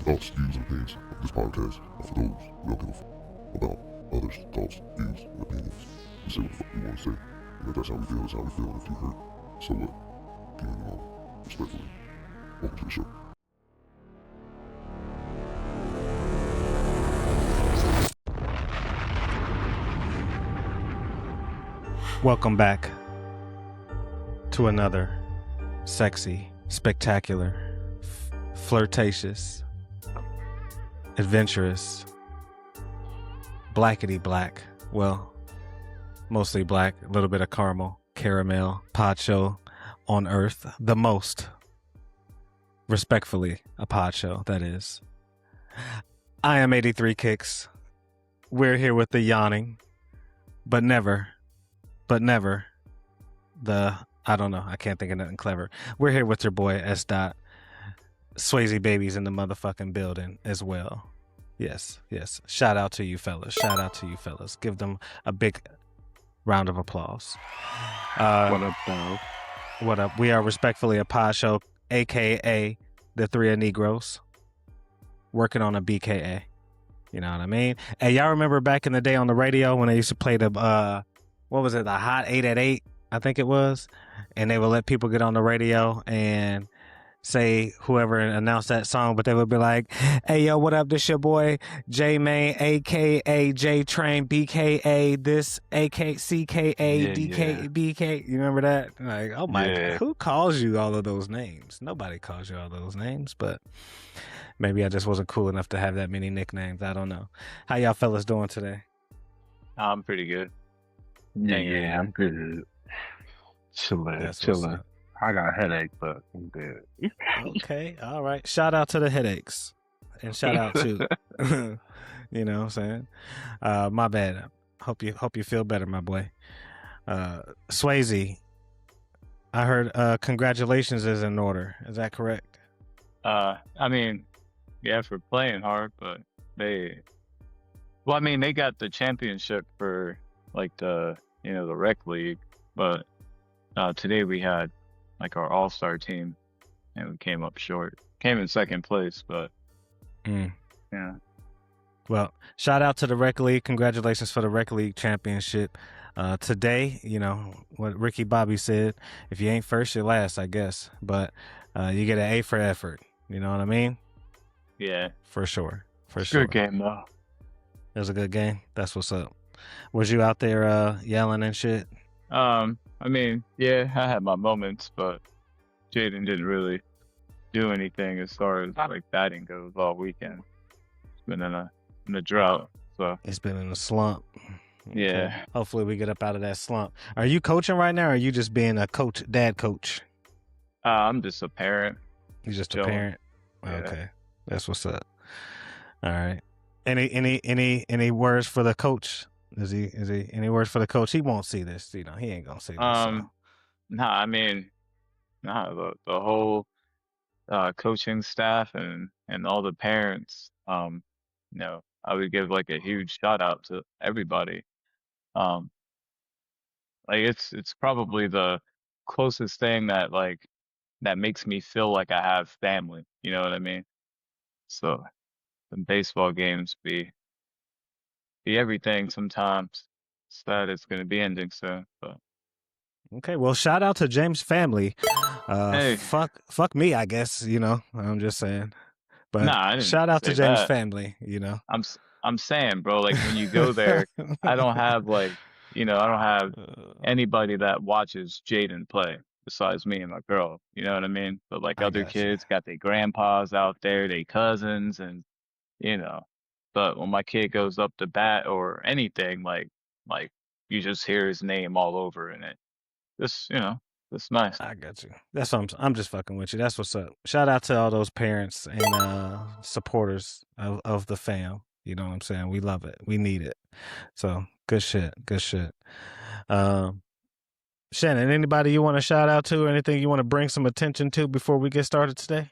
thoughts, views, and opinions of this podcast are for those who don't give a fuck about others' thoughts, views, and opinions. We say what the fuck we want to say. And if that's how we feel, that's how we feel. And if you hurt, so what? Keep moving on. Respectfully. Welcome to the show. Welcome back to another sexy, spectacular, flirtatious, adventurous, blackety black, well, mostly black, a little bit of caramel, pod show on earth, the most, respectfully, a pod show, that is. I am 83 Kicks. We're here with the yawning, but never, I don't know, I can't think of nothing clever. We're here with your boy S. Dot. Swayze babies in the motherfucking building as well. Yes. Shout out to you fellas. Give them a big round of applause. What up, dog? What up? We are respectfully a pod show, aka the Three of Negroes, working on a BKA. You know what I mean? Hey, y'all remember back in the day on the radio when they used to play the what was it, the Hot 8 at 8, I think it was, and they would let people get on the radio and say whoever announced that song, but they would be like, hey, yo, what up, this your boy J-Main, a.k.a. J-Train, B.K.A., this A.K. C.K.A., D.K., B.K., you remember that? Like, oh my, who calls you all of those names? Nobody calls you all those names, but maybe I just wasn't cool enough to have that many nicknames. I don't know. How y'all fellas doing today? I'm pretty good. Yeah, I'm good. Chilling. I got a headache, but I'm good. Okay, all right. Shout out to the headaches, and shout out to, you know what I'm saying? My bad. Hope you feel better, my boy. Swayze, I heard congratulations is in order. Is that correct? I mean, yeah, for playing hard, but they got the championship for like the rec league, but today we had like our all-star team and we came up short. Came in second place, but yeah. Well, shout out to the rec league. Congratulations for the rec league championship. Today, you know what Ricky Bobby said, if you ain't first, you're last, I guess, but you get an A for effort. You know what I mean? Yeah, for sure. Good game though. It was a good game. That's what's up. Was you out there yelling and shit? I mean, yeah, I had my moments, but Jaden didn't really do anything as far as like batting goes all weekend. It's been in a drought, so it's been in a slump. Yeah. Okay. Hopefully we get up out of that slump. Are you coaching right now, or are you just being a dad coach? I'm just a parent. You're just a parent? Yeah. Okay. That's what's up. All right. Any words for the coach? Is he any words for the coach? He won't see this, you know. He ain't gonna see this. I mean, the whole coaching staff and all the parents, I would give like a huge shout out to everybody. Like it's probably the closest thing that makes me feel like I have family, you know what I mean? So the baseball games be everything sometimes. Sad it's going to be ending soon, but okay. Well, shout out to James' family. Hey. Fuck me, I guess. You know, I'm just saying. But nah, I didn't shout out to James' that. family. You know, I'm saying, bro. Like when you go there, I don't have anybody that watches Jaden play besides me and my girl. You know what I mean? But like other kids got their grandpas out there, their cousins, and you know. But when my kid goes up to bat or anything, like you just hear his name all over in it. Just it's nice. I got you. That's what I'm just fucking with you. That's what's up. Shout out to all those parents and supporters of the fam. You know what I'm saying? We love it. We need it. So good shit. Shannon, anybody you want to shout out to or anything you want to bring some attention to before we get started today?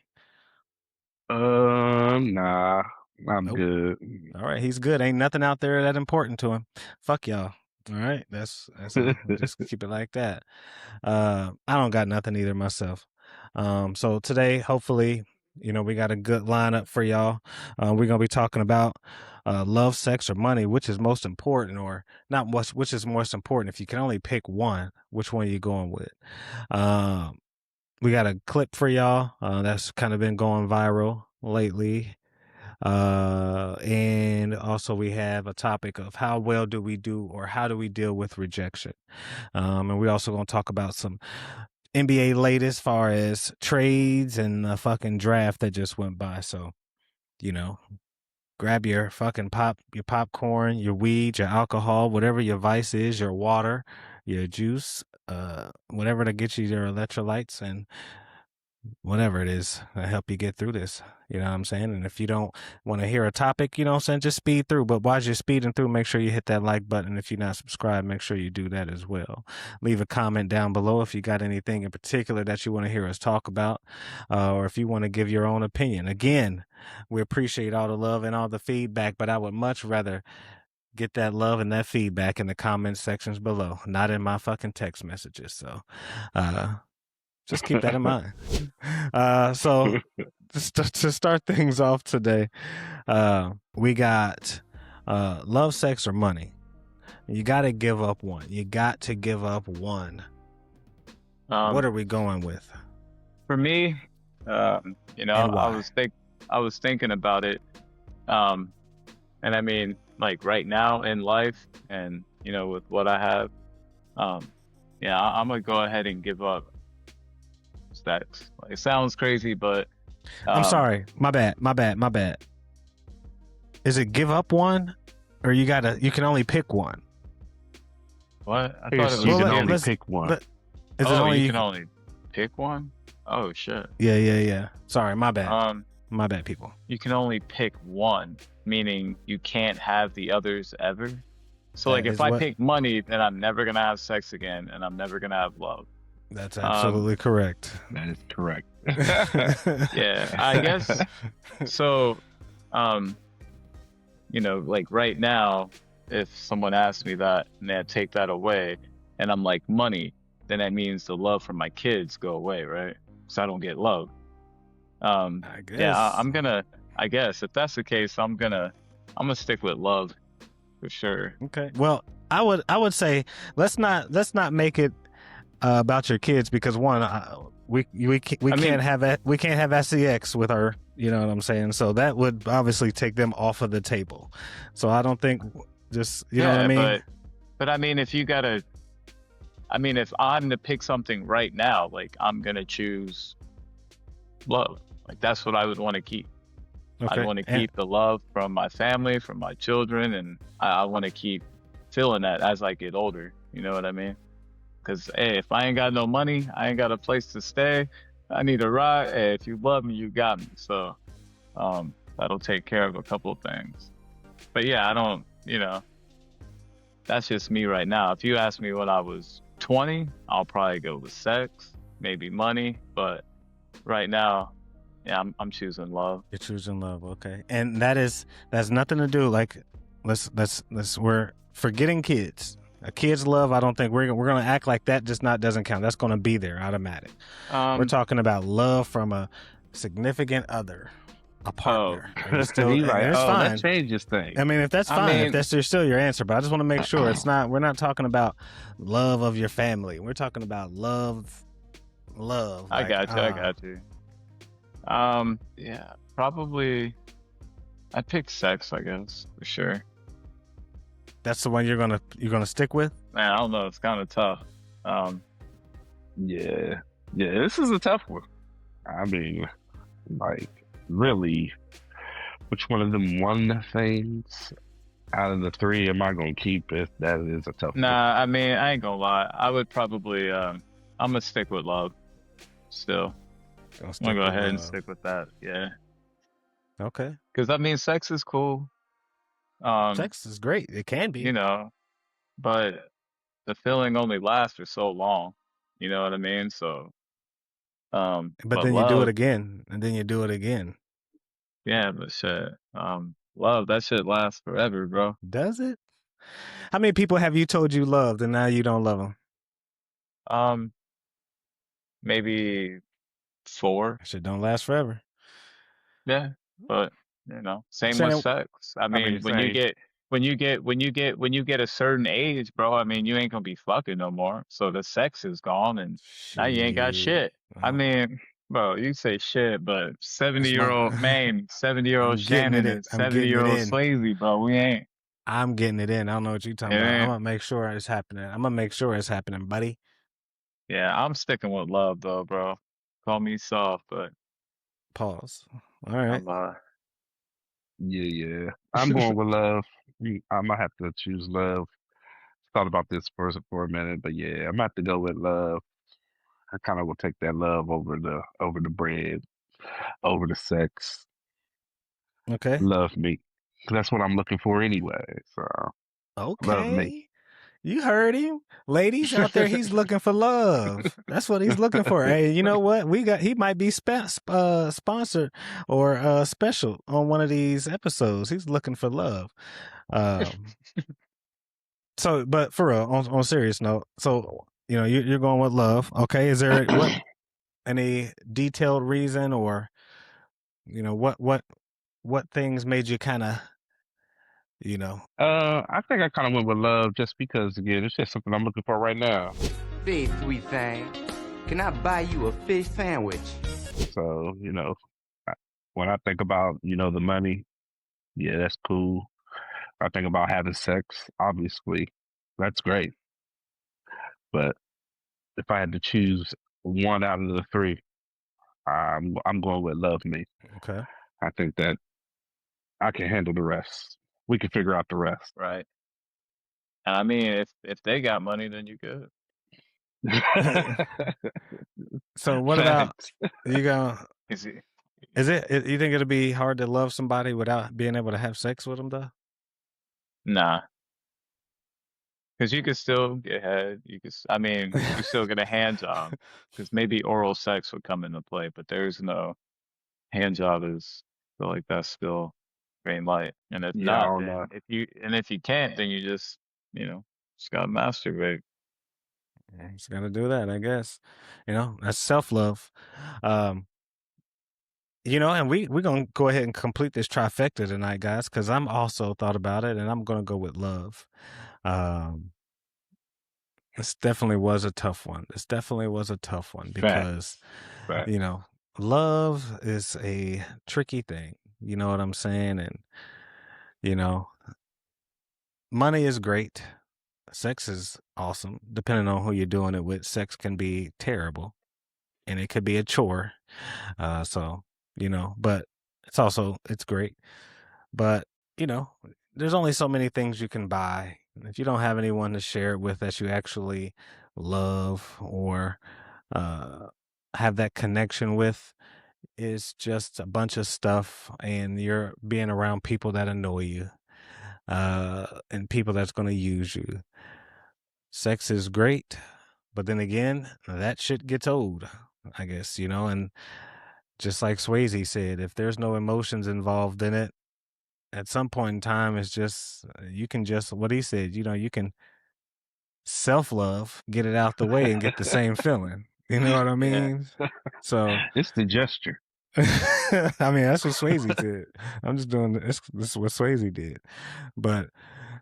Nah. I'm good. All right, he's good. Ain't nothing out there that important to him. Fuck y'all. All right, that's just keep it like that. I don't got nothing either myself. So today, hopefully, You know, we got a good lineup for y'all. We're gonna be talking about love, sex, or money, which is most important, or not much, which is most important. If you can only pick one, which one are you going with? Um, we got a clip for y'all that's kind of been going viral lately. And also we have a topic of how well do we do, or how do we deal with rejection? And we also gonna talk about some NBA latest as far as trades and the fucking draft that just went by. So, you know, grab your fucking your popcorn, your weed, your alcohol, whatever your vice is, your water, your juice, whatever to get you your electrolytes and whatever it is to help you get through this. You know what I'm saying? And if you don't want to hear a topic, you know what I'm saying, just speed through. But while you're speeding through, make sure you hit that like button. If you're not subscribed, make sure you do that as well. Leave a comment down below if you got anything in particular that you want to hear us talk about, or if you want to give your own opinion. Again, we appreciate all the love and all the feedback, but I would much rather get that love and that feedback in the comment sections below, not in my fucking text messages. So, just keep that in mind. So to start things off today, we got love, sex, or money. You got to give up one. You got to give up one. What are we going with? For me, you know, And why? I was thinking about it, and I mean, like right now in life, and you know, with what I have, yeah, I'm gonna go ahead and give up sex. Like, it sounds crazy, but I'm sorry. My bad. Is it give up one, or you can only pick one? What? I Yes, thought it you was can Well, only let's- pick one. Is it oh, only you can only pick one? Oh shit. Yeah. Sorry, my bad. My bad, people. You can only pick one, meaning you can't have the others ever. So That like if is I what- pick money, then I'm never gonna have sex again, and I'm never gonna have love. That's absolutely correct. That is correct. Yeah, I guess so. You know, like right now, if someone asked me that and they take that away, and I'm like money, then that means the love for my kids go away, right? So I don't get love. I guess. Yeah, I'm gonna. I guess if that's the case, I'm gonna stick with love for sure. Okay. Well, I would say let's not make it about your kids, because one, we can't have sex with our, you know what I'm saying? So that would obviously take them off of the table. So I don't think, just, you know what I mean? But I mean, if I'm to pick something right now, like I'm gonna choose love. Like that's what I would want to keep. Okay. I want to keep the love from my family, from my children, and I want to keep feeling that as I get older. You know what I mean? Because hey, if I ain't got no money, I ain't got a place to stay. I need a ride. Hey, if you love me, you got me. So that'll take care of a couple of things. But yeah, I don't. You know, that's just me right now. If you ask me when I was 20, I'll probably go with sex, maybe money. But right now, yeah, I'm choosing love. You're choosing love, okay. And that's nothing to do, like, we're forgetting kids. A kid's love, I don't think we're gonna act like that doesn't count. That's gonna be there, automatic. We're talking about love from a significant other, a partner. And it's still, He's like, and it's fine. that changes things. I mean, if that's I fine, mean- if that's still your answer, but I just want to make sure we're not talking about love of your family. We're talking about love. I got you. Yeah, probably. I pick sex, I guess, for sure. That's the one you're gonna stick with. Man, I don't know. It's kind of tough. Yeah, this is a tough one. I mean, like, really, which one of them one things out of the three am I gonna keep? If that is a tough one. Nah, I mean, I ain't gonna lie. I would probably. I'm gonna stick with love. Still, I'm gonna go ahead and stick with that. Yeah, Okay. because I mean, sex is cool. Sex is great. It can be. You know, but the feeling only lasts for so long. You know what I mean? So, but then you do it again, and then you do it again. Yeah, but shit, love, that shit lasts forever, bro. Does it? How many people have you told you loved and now you don't love them? Maybe 4. Shit don't last forever. Yeah, but you know, same with Saying sex. I mean, when you same. get when you get a certain age, bro, I mean, you ain't gonna be fucking no more. So the sex is gone and now you ain't got shit. shit. I mean, bro, you say shit, but It's my 70-year-old man, 70-year-old I'm getting Shannon it. and I'm getting it 70-year-old in. Swayze, bro, we ain't. I'm getting it in. I don't know what you're talking It about. I'm ain't. gonna make sure it's happening. I'm gonna make sure it's happening, buddy. Yeah, I'm sticking with love though, bro. Call me soft, but Pause. All right. I'm Yeah. I'm going with love. I might have to choose love. Thought about this for a minute, but yeah, I'm gonna have to go with love. I kind of will take that love over the bread, over the sex. Okay. Love me. 'Cause that's what I'm looking for anyway. So love me. Okay. You heard him. Ladies out there, he's looking for love. That's what he's looking for. Hey, you know what? He might be sponsored or special on one of these episodes. He's looking for love. Um so but for real, on a serious note, so you know, you're going with love. Okay. Is there any detailed reason or you know what things made you kind of you know I think I kind of went with love just because again, it's just something I'm looking for right now. Big sweet thing, can I buy you a fish sandwich? So I- when I think about the money, yeah, that's cool. I think about having sex, obviously, that's great. But if I had to choose one out of the three, I'm going with love me. okay. I think that I can handle the rest. We can figure out the rest. right. And I mean, if they got money, then you good. So what about Facts. you go Is it? is it you think it'll be hard to love somebody without being able to have sex with them though? Nah, because you could still get head. I mean, you still get a hand job. Because maybe oral sex would come into play, but there's no hand job. Feel like that's still green light. And if Yeah, I not, don't know. then if you can't, then you just gotta masturbate. Just gotta do that, I guess. You know, that's self-love. Um, you know, and we're gonna go ahead and complete this trifecta tonight, guys, because I'm also thought about it and I'm gonna go with love. Um, this definitely was a tough one. This definitely was a tough one because, Facts. Facts. you know, love is a tricky thing. You know what I'm saying? And, you know, money is great. Sex is awesome. Depending on who you're doing it with, sex can be terrible and it could be a chore. So, you know, but it's great. But, you know, there's only so many things you can buy. If you don't have anyone to share it with that you actually love or uh, have that connection with, it's just a bunch of stuff and you're being around people that annoy you and people that's going to use you. Sex is great, but then again, that shit gets old, I guess, you know, and just like Swayze said, if there's no emotions involved in it, at some point in time, it's just, you can just, what he said, you know, you can self love, get it out the way and get the same feeling. You know what I Yeah. mean? So, It's the gesture. I mean, that's what Swayze did. I'm just doing this is what Swayze did. But,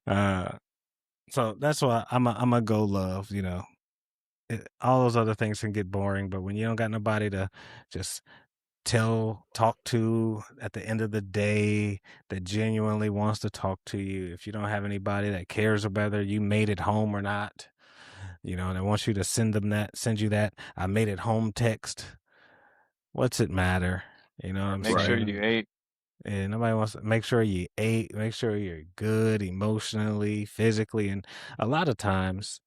so that's why I'm a go love, you know. All those other things can get boring, but when you don't got nobody to just talk to at the end of the day that genuinely wants to talk to you, if you don't have anybody that cares whether you made it home or not, you know, and I want you to send you that I made it home text, what's it matter? You know what I'm Make sure saying? you ate. And nobody wants to make sure you ate, make sure you're good emotionally, physically, and a lot of times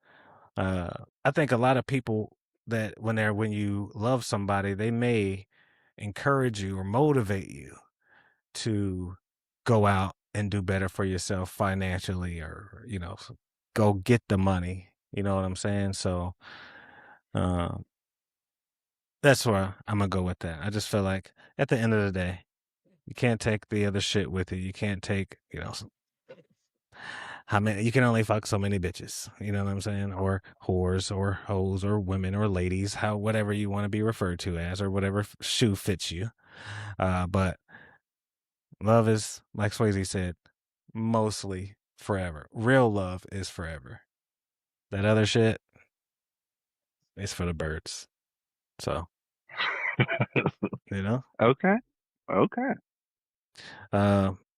I think a lot of people that when you love somebody, they may encourage you or motivate you to go out and do better for yourself financially or, you know, go get the money. You know what I'm saying? So um, that's where I'm going to go with that. I just feel like at the end of the day, you can't take the other shit with you. You can't take, you know, how many you can only fuck so many bitches, you know what I'm saying? Or whores or hoes or women or ladies, whatever you want to be referred to as or whatever shoe fits you. But Love is, like Swayze said, mostly forever. Real love is forever. That other shit is for the birds. So, you know. Okay. Okay.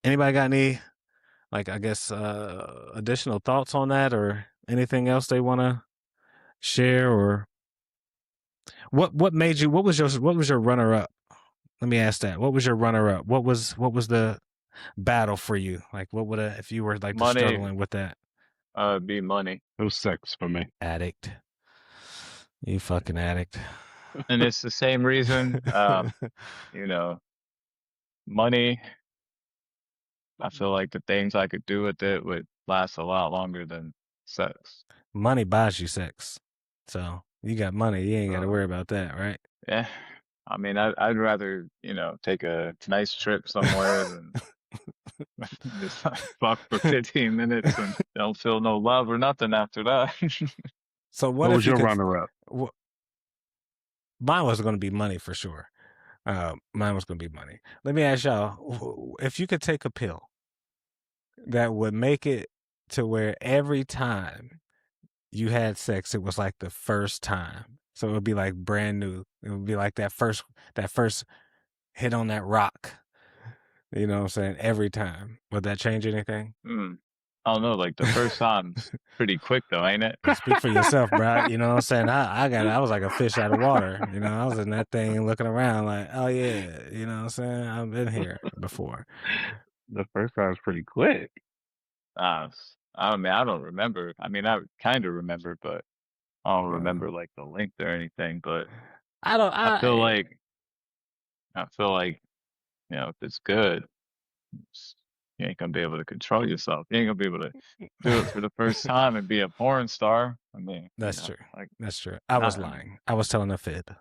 Anybody got any, like, I guess, additional thoughts on that, or anything else they want to share, or what made you? What was your runner up? Let me ask that. What was your runner up? What was the battle for you? Like, what would if you were like just Money, struggling with that? be money. It was sex for me. Addict. You fucking addict. And it's the same reason, you know, money, I feel like the things I could do with it would last a lot longer than sex. Money buys you sex. So you got money, you ain't got to So, worry about that, right? yeah. I mean, I'd rather, take a nice trip somewhere than just fuck for 15 minutes and don't feel no love or nothing after that. So what What if was you your could? runner up? Mine was going to be money for sure. Mine was going to be money. Let me ask y'all, if you could take a pill that would make it to where every time you had sex, it was like the first time. So it would be like brand new. It would be like that first hit on that rock. You know what I'm saying? Every time. Would that change anything? I don't know, like the first time's pretty quick though, ain't it? Speak for yourself, bro. You know what I'm saying? I was like a fish out of water. You know, I was in that thing looking around like, oh yeah, you know what I'm saying? I've been here before. The first time was pretty quick. I mean, I don't remember. I mean, I kind of remember, but I don't remember like the length or anything. But I don't. I feel like, if it's good, you ain't gonna be able to control yourself. You ain't gonna be able to do it for the first time and be a porn star. I mean, That's true. like That's true. I was lying. I was telling a fib.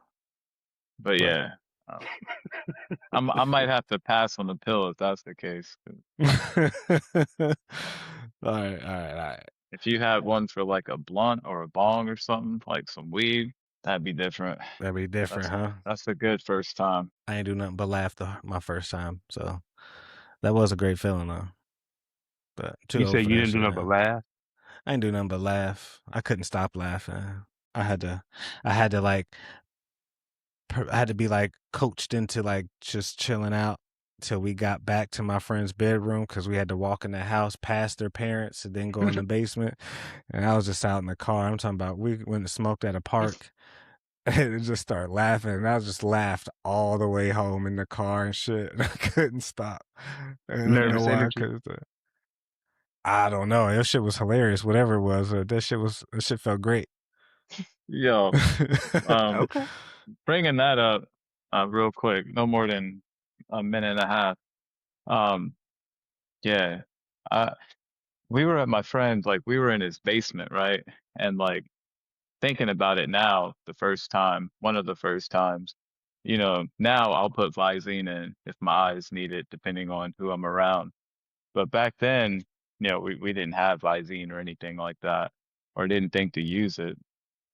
But yeah, uh, I might have to pass on the pill if that's the case. 'Cause All right. if you had one for like a blunt or a bong or something, like some weed, that'd be different. That'd be different, huh? That's a good first time. I ain't do nothing but laugh my first time, so that was a great feeling, though. But too You old said for you that didn't do shit nothing but now. laugh? I ain't do nothing but laugh. I couldn't stop laughing. I had to like, I had to be like coached into like just chilling out till we got back to my friend's bedroom because we had to walk in the house past their parents and then go in the basement. And I was just out in the car. I'm talking about we went and smoked at a park and just started laughing. And I just laughed all the way home in the car and shit. And I couldn't stop. And I don't know Nervous why. energy. Cause I don't know. That shit was hilarious. Whatever it was, that shit felt great. Yo, Okay. bringing that up, real quick, no more than a minute and a half. Um, yeah, we were at my friend's, like we were in his basement, right? And like thinking about it now, one of the first times, now I'll put Visine in if my eyes need it, depending on who I'm around. But back then, we didn't have Visine or anything like that, or didn't think to use it.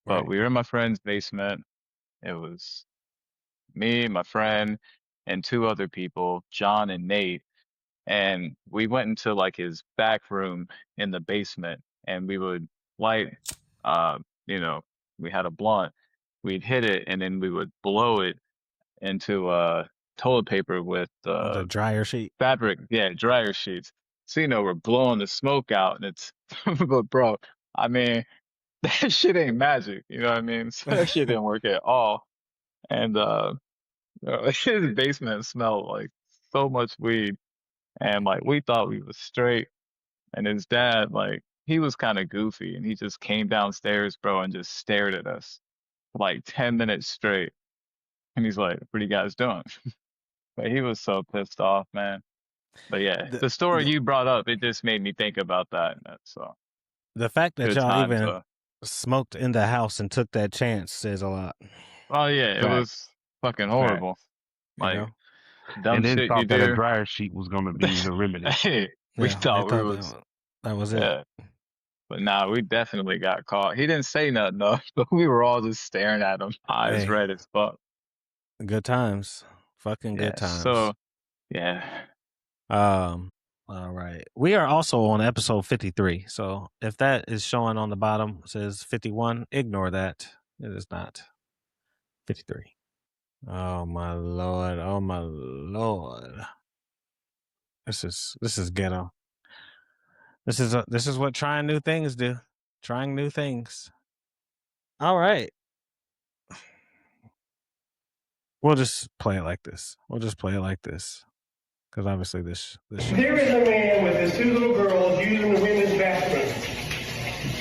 But Right. we were in my friend's basement. It was me, my friend, and two other people, John and Nate. And we went into like his back room in the basement and we would light, uh, you know, we had a blunt, we'd hit it and then we would blow it into toilet paper with The dryer sheet. fabric, yeah, dryer sheets. So, we're blowing the smoke out and it's, but bro, I mean, that shit ain't magic, you know what I mean? So that shit didn't work at all. And his basement smelled like so much weed. And like we thought we was straight. And his dad, like, he was kind of goofy and he just came downstairs, bro, and just stared at us for like 10 minutes straight. And he's like, what are you guys doing? But he was so pissed off, man. But yeah, The, the story the you brought up, it just made me think about that. So the fact that good y'all times. even smoked in the house and took that chance says a lot. Oh yeah, it was Facts. fucking Facts. horrible. You Like know? dumb And then shit you thought that a do. dryer sheet was going to be the remedy. Hey, we Yeah, they thought we thought was, that was it. yeah. But nah, we definitely got caught. He didn't say nothing though, but we were all just staring at him, eyes Hey, red as fuck. good times. Fucking Yeah. good times. So yeah, All right. We are also on episode 53. So if that is showing on the bottom, it says 51, ignore that. It is not 53. Oh my lord. Oh my lord. This is ghetto. This is what trying new things do. Trying new things. All right. We'll just play it like this. Because obviously this show. There is a man with his two little girls using the women's bathroom.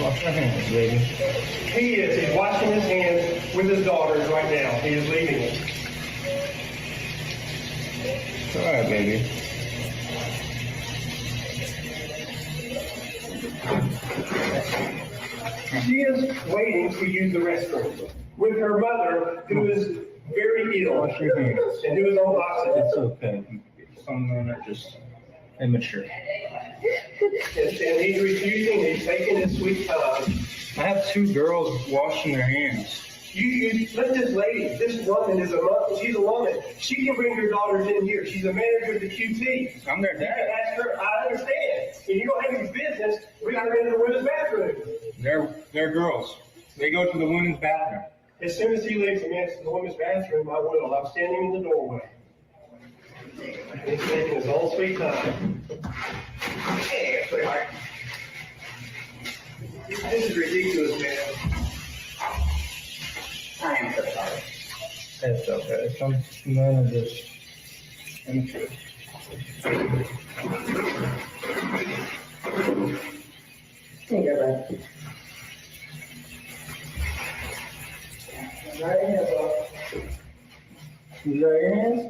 Wash your hands, baby. He is. He's washing his hands with his daughters right now. He is leaving it. It's all right, baby. She is waiting to use the restroom with her mother, who is very ill Wash your hands. and who is on oxygen. It's okay. Some men are just immature. And he's refusing. He's taking his sweet time. I have two girls washing their hands. You let this lady, this woman is she's a woman. She can bring her daughters in here. She's a manager of the QT. I'm their You can dad. ask her. I understand. If you don't have any business, we got her in the women's bathroom. They're girls. They go to the women's bathroom. As soon as he leaves the women's bathroom, I will. I'm standing in the doorway. He's taking his own sweet time. Hey, sweetheart. This is ridiculous, man. I am so sorry. It's okay. Some men are just immature. Here you go, bud. Right here, bud. You got your hands?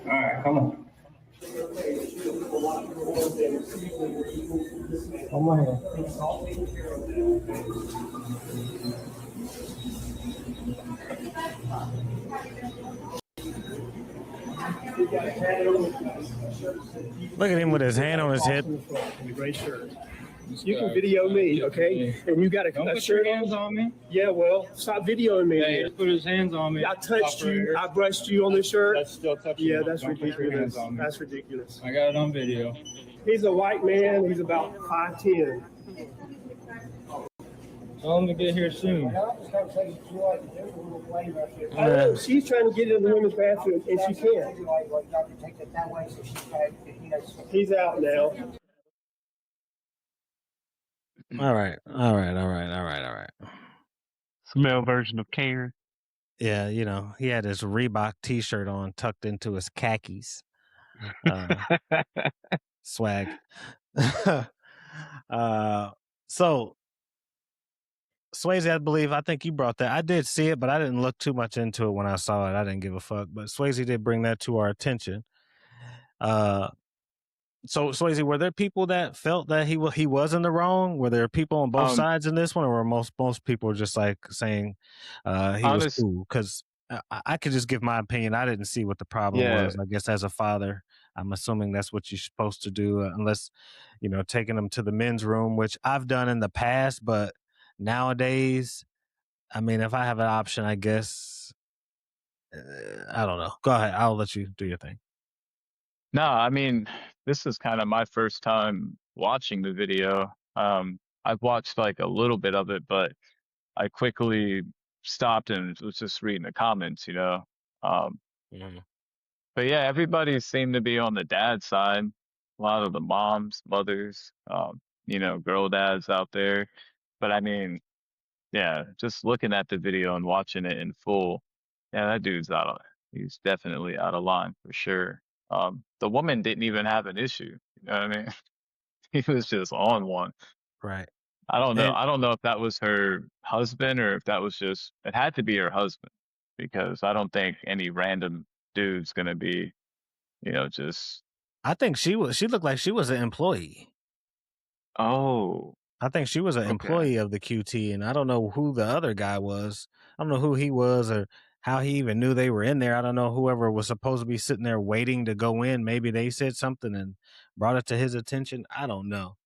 All right, come on. Come on here. Look at him with his hand on his hip. The gray shirt. You can video me, okay? And you got a Don't put shirt your hands on me. Yeah, well, stop videoing me. Hey, he put his hands on me. I touched Stop right you. here. I brushed you on the shirt. That's still touching Yeah, me. that's Don't put your hands ridiculous. on me. That's ridiculous. I got it on video. He's a white man. He's about 5'10". Tell him to get here soon. I know. She's trying to get in the women's bathroom, and she can't. He's out now. All right. It's a male version of Karen. Yeah, you know, he had his Reebok t-shirt on tucked into his khakis. Swag. So Swayze, I think you brought that. I did see it, but I didn't look too much into it when I saw it. I didn't give a fuck. But Swayze did bring that to our attention. So Swayze, were there people that felt that he was in the wrong? Were there people on both sides in this one, or were most people just like saying he was cool? Because I could just give my opinion. I didn't see what the problem was. I guess as a father, I'm assuming that's what you're supposed to do, unless taking them to the men's room, which I've done in the past. But nowadays, I mean, if I have an option, I guess I don't know. Go ahead. I'll let you do your thing. No, I mean, this is kind of my first time watching the video. I've watched like a little bit of it, but I quickly stopped and was just reading the comments, But yeah, everybody seemed to be on the dad side. A lot of the moms, mothers, girl dads out there. But I mean, yeah, just looking at the video and watching it in full, yeah, that dude's he's definitely out of line for sure. The woman didn't even have an issue. You know what I mean? He was just on one. Right. I don't know. And- I don't know if that was her husband or if that was it had to be her husband, because I don't think any random dude's gonna be, just, I think she looked like she was an employee. oh, I think she was an Okay. employee of the QT, and I don't know who the other guy was. I don't know who he was or how he even knew they were in there. I don't know whoever was supposed to be sitting there waiting to go in. Maybe they said something and brought it to his attention. I don't know.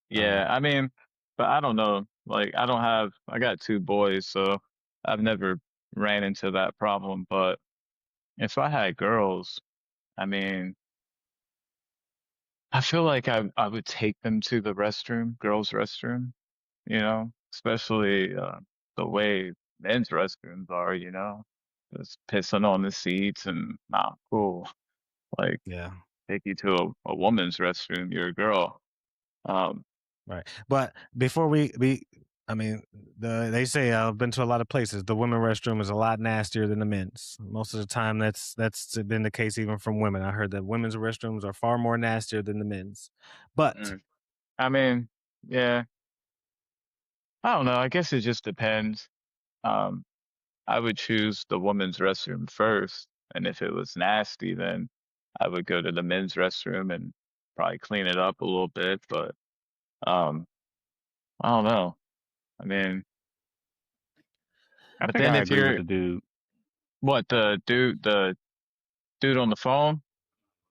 yeah. I mean, but I don't know. Like, I got two boys, so I've never ran into that problem. But if I had girls, I mean, I feel like I would take them to the restroom, girls' restroom, especially the way men's restrooms are, just pissing on the seats and not cool. Like Yeah. take you to a woman's restroom, you're a girl. Um, Right. But before I mean, they say I've been to a lot of places. The women restroom is a lot nastier than the men's. Most of the time, that's been the case even from women. I heard that women's restrooms are far more nastier than the men's. But mm, I mean, yeah, I don't know. I guess it just depends. Um, I would choose the woman's restroom first, and if it was nasty, then I would go to the men's restroom and probably clean it up a little bit. But um, I don't know. I mean, I but think then I if agree with you're the dude. what the dude on the phone?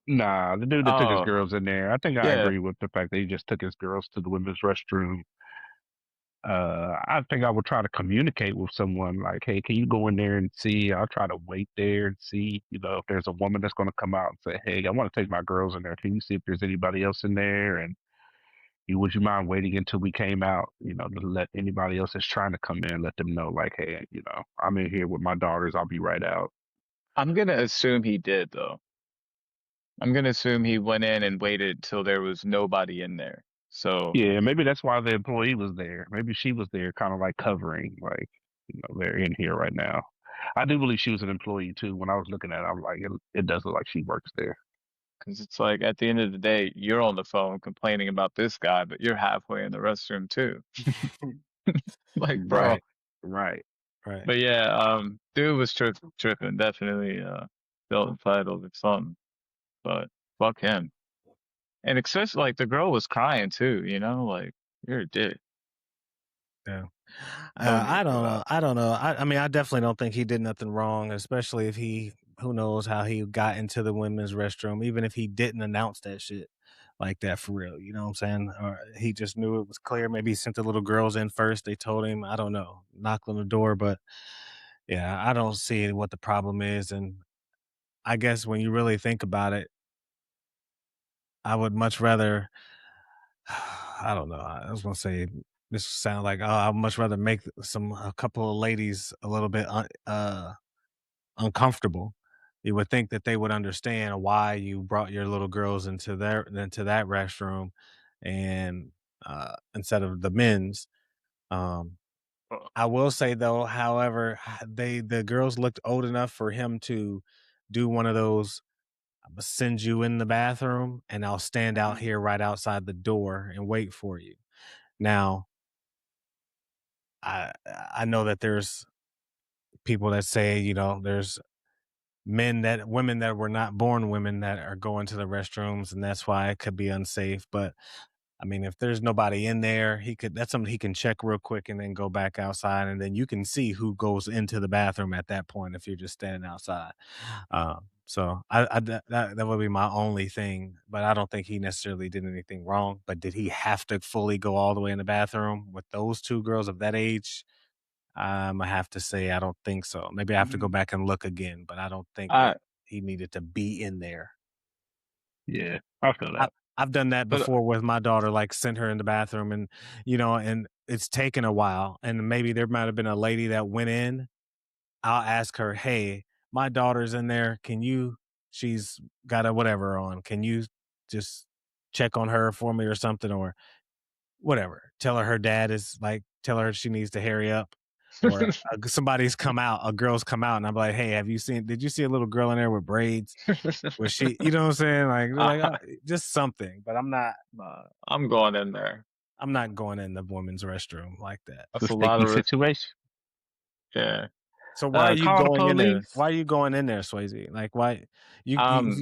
Nah, the dude that took his Oh, girls in there. I think I yeah. agree with the fact that he just took his girls to the women's restroom. I think I would try to communicate with someone like, "Hey, can you go in there and see?" I'll try to wait there and see, if there's a woman that's going to come out and say, "Hey, I want to take my girls in there. Can you see if there's anybody else in there?" And would you mind waiting until we came out, to let anybody else that's trying to come in, let them know, like, "Hey, I'm in here with my daughters. I'll be right out." I'm gonna assume he did though. I'm gonna assume he went in and waited till there was nobody in there. So, Yeah, maybe that's why the employee was there. Maybe she was there, kind of like covering, like, they're in here right now. I do believe she was an employee too. When I was looking at it, I'm like, it does look like she works there. because it's like at the end of the day, you're on the phone complaining about this guy, but you're halfway in the restroom too. Like, bro. Right, right. right. But yeah, dude was tripping. Definitely felt entitled or something. But fuck him. And especially like the girl was crying too, like you're a dick. Yeah. No I need for don't know. that. I don't know. I mean, I definitely don't think he did nothing wrong, especially if who knows how he got into the women's restroom, even if he didn't announce that shit like that for real. You know what I'm saying? Or he just knew it was clear. Maybe he sent the little girls in first. They told him, I don't know, knocked on the door. But yeah, I don't see what the problem is. And I guess when you really think about it, I would much rather, I don't know. I was gonna say this sound like, oh, I'd much rather make a couple of ladies a little bit uncomfortable. You would think that they would understand why you brought your little girls into that restroom, and instead of the men's. Um, Uh, I will say though, however, the girls looked old enough for him to do one of those. I'ma send you in the bathroom, and I'll stand out mm, here right outside the door and wait for you. Now, I I know that there's people that say, there's women that were not born women that are going to the restrooms, and that's why it could be unsafe. But I mean, if there's nobody in there, that's something he can check real quick and then go back outside, and then you can see who goes into the bathroom at that point if you're just standing outside. So that would be my only thing, but I don't think he necessarily did anything wrong. But did he have to fully go all the way in the bathroom with those two girls of that age? I have to say I don't think so. Maybe I have to go mm. back and look again, but I don't think I that he needed to be in there. Yeah, I feel I that. I've done that but before with my daughter, like sent her in the bathroom and and it's taken a while. And maybe there might have been a lady that went in. I'll ask her, "Hey, my daughter's in there. She's got a whatever on. Can you just check on her for me or something?" Or whatever. Tell her dad is like, tell her she needs to hurry up. Or somebody's come out, a girl's come out, and I'm like, hey, did you see a little girl in there with braids? Was she, you know what I'm saying? Like, they're like, I, just something, but I'm going in there. I'm not going in the women's restroom like that. It's That's a a lot sticky of risk. situation. Yeah. So why are you Call the going in there? police. Why are you going in there, Swayze? Like, why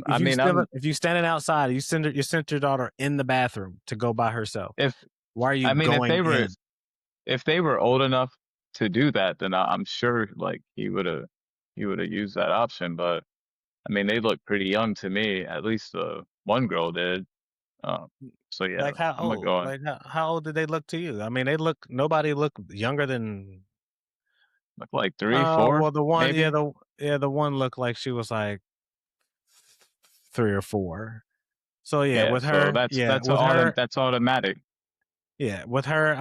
I mean, I'm if you standing outside, you sent your daughter in the bathroom to go by herself. if Why are you I mean going in? if they were old enough to do that, then I'm sure like he would have used that option. But I mean, they look pretty young to me. At least the one girl did. Um, so yeah, Like how I'm gonna old? go in. Like how old did they look to you? I mean, nobody looked younger than. Look like three, four, Well, the one, maybe. the one looked like she was like 3 or 4. So yeah, Yeah, with so her, that's automatic. with her,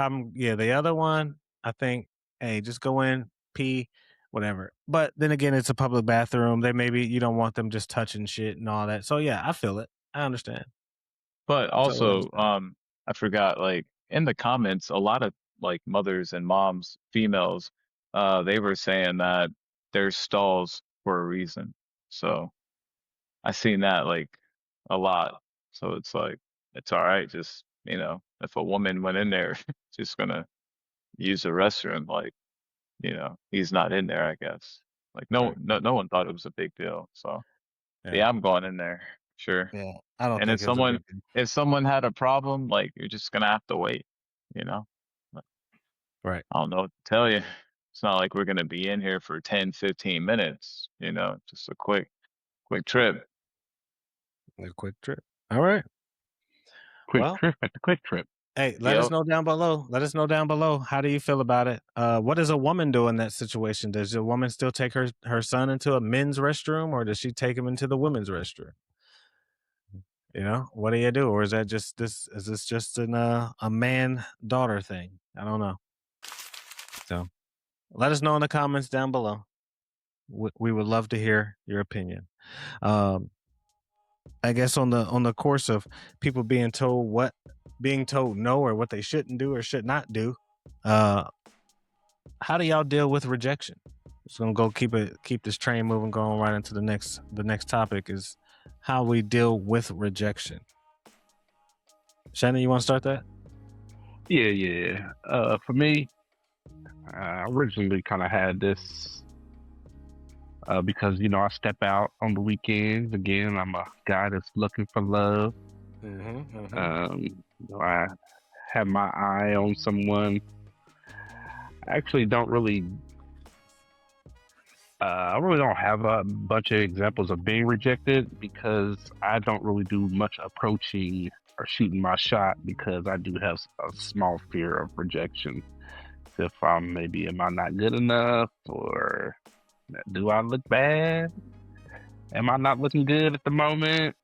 the other one, I think, hey, just go in, pee, whatever. But then again, it's a public bathroom. They maybe you don't want them just touching shit and all that. So yeah, I feel it. I understand. But Totally also, understand. I forgot, like in the comments, a lot of like mothers and moms, females, they were saying that there's stalls for a reason. So I seen that like a lot. So it's like it's all right, just if a woman went in there, just gonna use the restroom, like, he's not in there, I guess. Like Right. no one thought it was a big deal. So Yeah. yeah, I'm going in there, sure. Yeah. I don't And think it's a big deal. if someone had a problem, like you're just gonna have to wait, you know? Like, Right. I don't know what to tell you. It's not like we're gonna be in here for 10, 15 minutes, just a quick trip. A quick trip. All right. Quick Well, trip at the Quick Trip. hey, let us Yep. know down below. Let us know down below. How do you feel about it? What does a woman do in that situation? Does a woman still take her son into a men's restroom, or does she take him into the women's restroom? What do you do? Or is that just this? Is this just a man daughter thing? I don't know. So let us know in the comments down below. We would love to hear your opinion. Um, I guess on the course of people being told no, or what they shouldn't do or should not do. How do y'all deal with rejection? Just gonna go keep this train moving, going right into the next topic is how we deal with rejection. Shannon, you want to start that? Yeah. For me, I originally kind of had this because I step out on the weekends. Again, I'm a guy that's looking for love. I have my eye on someone. I actually don't really. I really don't have a bunch of examples of being rejected because I don't really do much approaching or shooting my shot because I do have a small fear of rejection. If am I not good enough, or do I look bad? Am I not looking good at the moment?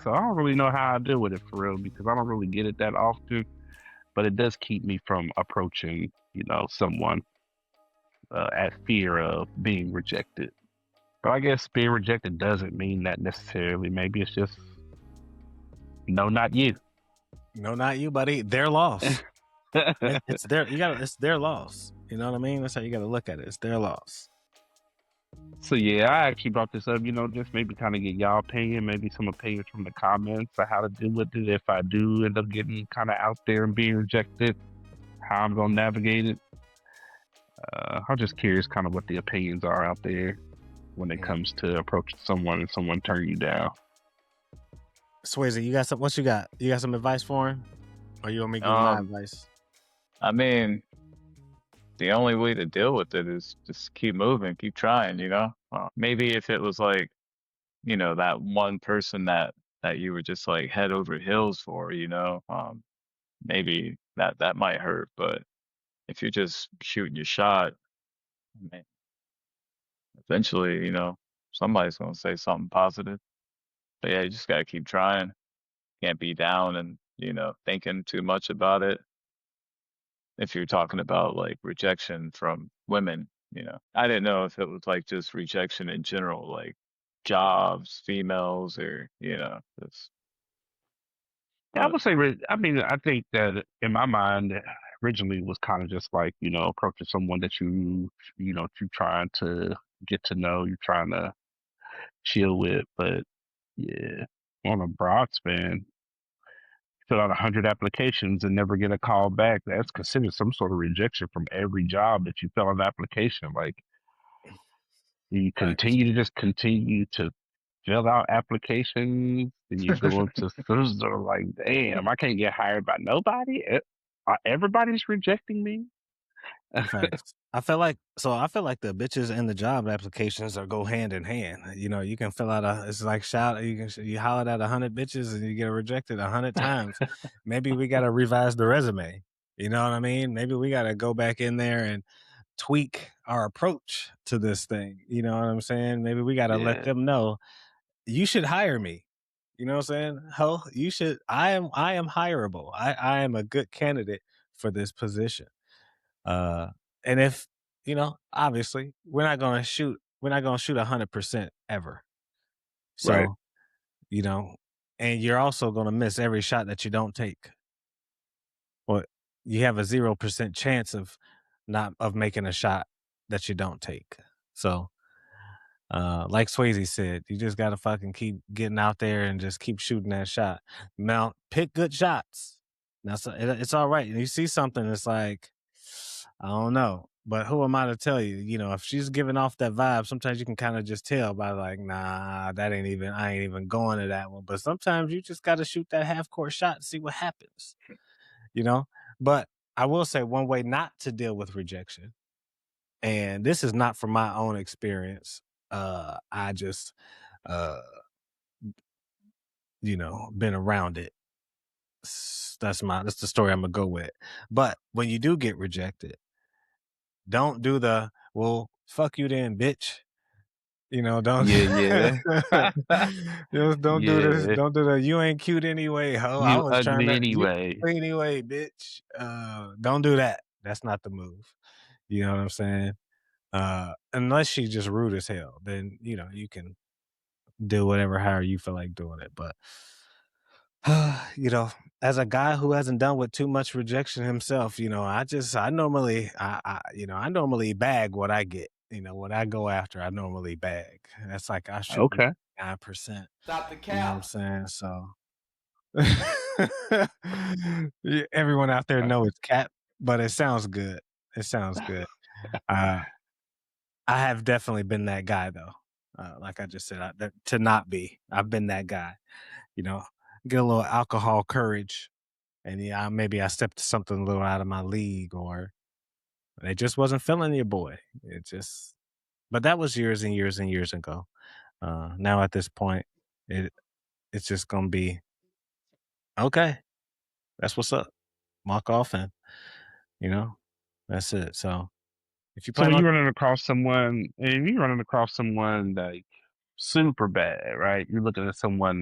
So I don't really know how I deal with it for real because I don't really get it that often. But it does keep me from approaching, someone at fear of being rejected. But I guess being rejected doesn't mean that necessarily. Maybe it's just no, not you. No, not you, buddy. Their loss. It's their loss. You know what I mean? That's how you got to look at it. It's their loss. So yeah, I actually brought this up, just maybe kind of get y'all opinion, maybe some opinions from the comments on how to deal with it if I do end up getting kind of out there and being rejected, how I'm gonna navigate it. I'm just curious, kind of what the opinions are out there when it comes to approaching someone and someone turn you down. Swayze, you got some? What you got? You got some advice for him, or you want me to give my advice? I mean, the only way to deal with it is just keep moving, keep trying, maybe if it was like, that one person that you were just like head over heels for, maybe that might hurt. But if you're just shooting your shot, I mean, eventually, somebody's gonna say something positive. But yeah, you just gotta keep trying. Can't be down and, thinking too much about it. If you're talking about like rejection from women, I didn't know if it was like just rejection in general, like jobs, females, or, just, Yeah, I would say, I think that in my mind, originally it was kind of just like, approaching someone that you're trying to get to know, you're trying to chill with. But yeah, on a broad span, fill out 100 applications and never get a call back. That's considered some sort of rejection from every job that you fill out an application. Like, you continue to fill out applications, and you go into those are like, damn, I can't get hired by nobody. Everybody's rejecting me. Facts. I feel like the bitches and the job applications are go hand in hand. You can fill out it's like you holler at 100 bitches and you get rejected 100 times. Maybe we got to revise the resume. You know what I mean? Maybe we got to go back in there and tweak our approach to this thing. You know what I'm saying? Maybe we got to let Yeah. them know you should hire me. You know what I'm saying? Hell, you should. I am hireable. I am a good candidate for this position. And if obviously we're not gonna shoot 100% ever. Right. So and you're also gonna miss every shot that you don't take. Well, you have a 0% chance of not of making a shot that you don't take. So like Swayze said, you just gotta fucking keep getting out there and just keep shooting that shot. Now, pick good shots. Now, it's all right. You see something, it's like, I don't know, but who am I to tell you? If she's giving off that vibe, sometimes you can kind of just tell by like, nah, I ain't even going to that one. But sometimes you just gotta shoot that half court shot and see what happens. But I will say one way not to deal with rejection, and this is not from my own experience. I just been around it. That's the story I'm gonna go with. But when you do get rejected, don't do the well, fuck you then, bitch. Don't Yeah. don't do this. Yeah. Don't do the you ain't cute anyway, ho. I You was trying ugly to you anyway. anyway, bitch. Don't do that. That's not the move. You know what I'm saying? Unless she's just rude as hell, then you can do whatever however you feel like doing it. But as a guy who hasn't done with too much rejection himself, I normally I normally bag what I get. What I go after, I normally bag. That's like I shoot Okay. 9%. Stop the You know what I'm cap. saying? So yeah, everyone out there know it's cap, but it sounds good. It sounds good. I have definitely been that guy though. Like I just said, to not be. I've been that guy. Get a little alcohol courage, and maybe I stepped something a little out of my league, or it just wasn't feeling your boy. But that was years and years and years ago. Now at this point, it's just gonna be okay. That's what's up. Walk off, and that's it. So if you So plan when on you're running across someone, and you're running across someone like super bad, right? You're looking at someone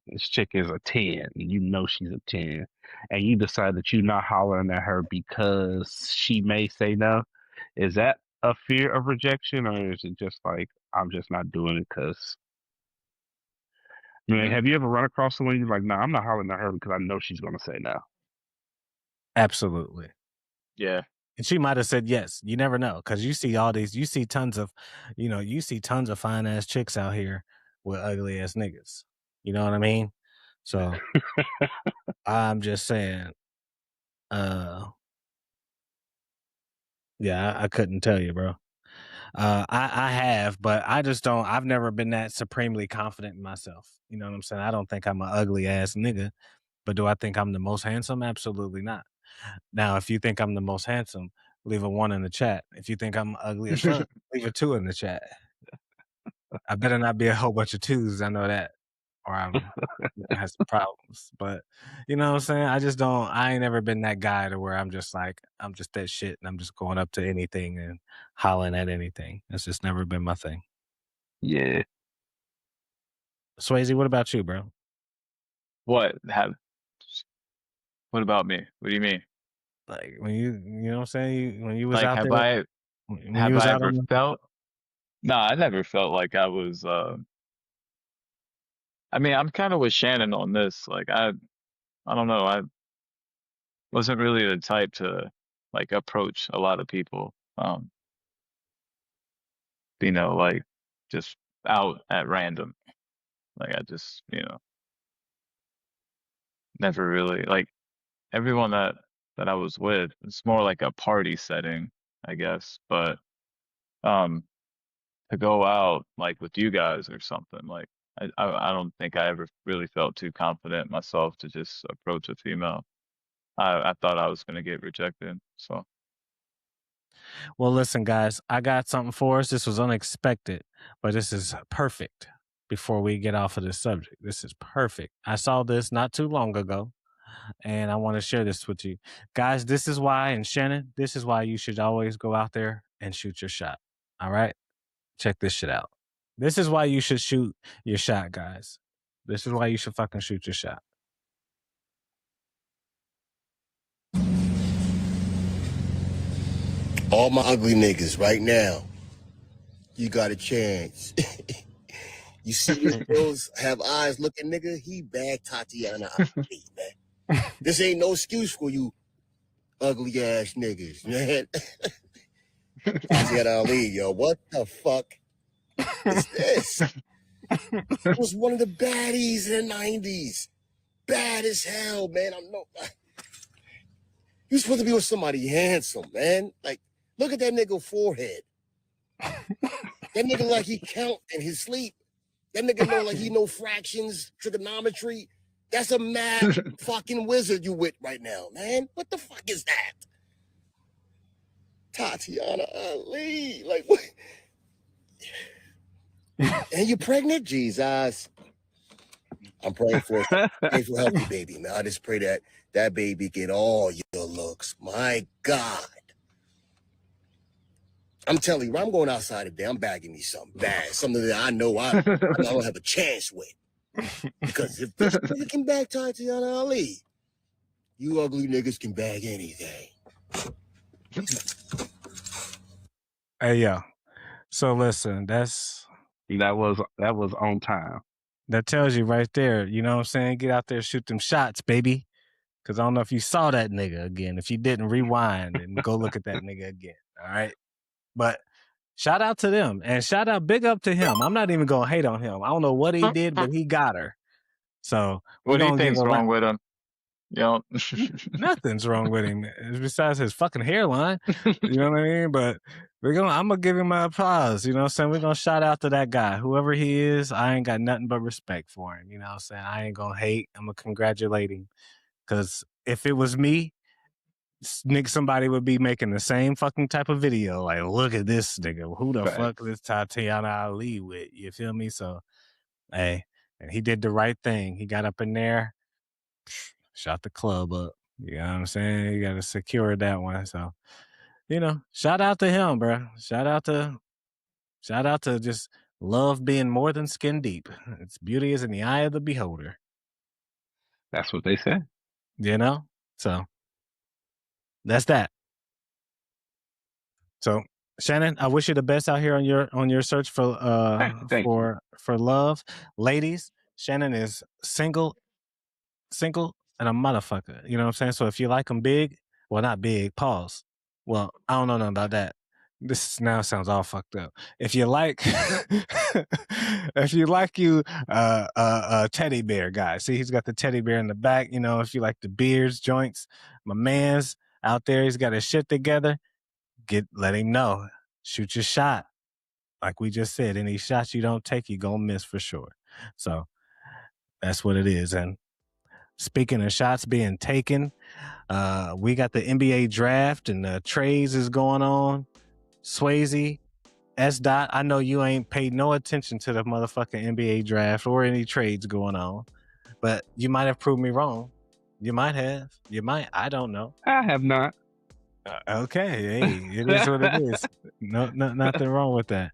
this chick is a 10, and you know she's a 10, and you decide that you're not hollering at her because she may say no. Is that a fear of rejection, or is it just like I'm just not doing it because? Have you ever run across someone you're like, nah, I'm not hollering at her because I know she's gonna say no? absolutely. Yeah. And she might have said yes. You never know, because you see tons of fine ass chicks out here with ugly ass niggas. You know what I mean? So I'm just saying, yeah, I couldn't tell you, bro. I have, but I just don't. I've never been that supremely confident in myself. You know what I'm saying? I don't think I'm an ugly ass nigga, but do I think I'm the most handsome? Absolutely not. Now, if you think I'm the most handsome, leave a 1 in the chat. If you think I'm ugly as fuck, leave a 2 in the chat. I better not be a whole bunch of 2s. I know that, or I'm gonna have some problems. But you know what I'm saying? I just don't. I ain't never been that guy to where I'm just like I'm just that shit, and I'm just going up to anything and hollering at anything. That's just never been my thing. Yeah. Swayze, what about you, bro? What about me? What do you mean? Like when you know what I'm saying? When you was Like, out have there, I when you was out ever on the felt? No, I never felt like I was. I mean, I'm kind of with Shannon on this. Like, I don't know. I wasn't really the type to like approach a lot of people. Like just out at random. Like, I just, never really like everyone that I was with. It's more like a party setting, I guess. But um, to go out like with you guys or something, like I don't think I ever really felt too confident myself to just approach a female. I thought I was gonna get rejected. So Well, listen, guys, I got something for us. This was unexpected, but this is perfect. Before we get off of this subject, this is perfect. I saw this not too long ago, and I want to share this with you. Guys, this is why, and Shannon, this is why you should always go out there and shoot your shot. All right? Check this shit out. This is why you should shoot your shot, guys. This is why you should fucking shoot your shot. All my ugly niggas right now, you got a chance. You see these girls have eyes looking nigga, he bagged Tatiana Ali, man. This ain't no excuse for you ugly ass niggas, man. Tatiana Ali, yo, what the fuck is this? It was one of the baddies in the 90s. Bad as hell, man. You're supposed to be with somebody handsome, man. Like, look at that nigga forehead. That nigga like he count in his sleep. That nigga know like he know fractions, trigonometry. That's a mad fucking wizard you with right now, man. What the fuck is that? Tatiana Ali. Like, what? And you pregnant? Jesus. I'm praying for a healthy baby, man. I just pray that that baby get all your looks. My God. I'm telling you, I'm going outside today. I'm bagging me something bad, something that I know I don't have a chance with. Because if this nigga can bag Tatiana Ali, you ugly niggas can bag anything. Hey, yo. So listen, that was on time. that tells you right there. You know what I'm saying? Get out there, shoot them shots, baby. Because I don't know if you saw that nigga again. If you didn't, rewind and go look at that nigga again. All right. But shout out to them and shout out, big up to him. I'm not even gonna hate on him. I don't know what he did, but he got her. So we're What do you gonna give think's a wrong with him? You know, nothing's wrong with him besides his fucking hairline. You know what I mean? But I'm gonna give him my applause. You know what I'm saying? We're gonna shout out to that guy. Whoever he is, I ain't got nothing but respect for him. You know what I'm saying? I ain't gonna hate. I'm gonna congratulate him. Cause if it was me, Nick, somebody would be making the same fucking type of video. Like, look at this nigga. Who the fuck is Tatiana Ali with? You feel me? So, hey, and he did the right thing. He got up in there, shot the club up. You know what I'm saying? You got to secure that one. So, you know, shout out to him, bro. Shout out to just love being more than skin deep. Its beauty is in the eye of the beholder. That's what they said. You know? So that's that. So Shannon, I wish you the best out here on your search for Thank you. for love. Ladies, Shannon is single and a motherfucker. You know what I'm saying? So if you like them big, well, not big, pause. Well, I don't know nothing about that. This now sounds all fucked up. If you like, if you like a teddy bear guy, see he's got the teddy bear in the back. You know, if you like the beards joints, my man's out there, he's got his shit together. Let him know. Shoot your shot. Like we just said, any shots you don't take, you're gonna miss for sure. So that's what it is. And speaking of shots being taken, we got the NBA draft and the trades is going on. Swayze, S. Dot, I know you ain't paid no attention to the motherfucking NBA draft or any trades going on, but you might have proved me wrong. You might have. You might. I don't know. I have not. Okay, hey, it is what it is. No, nothing wrong with that.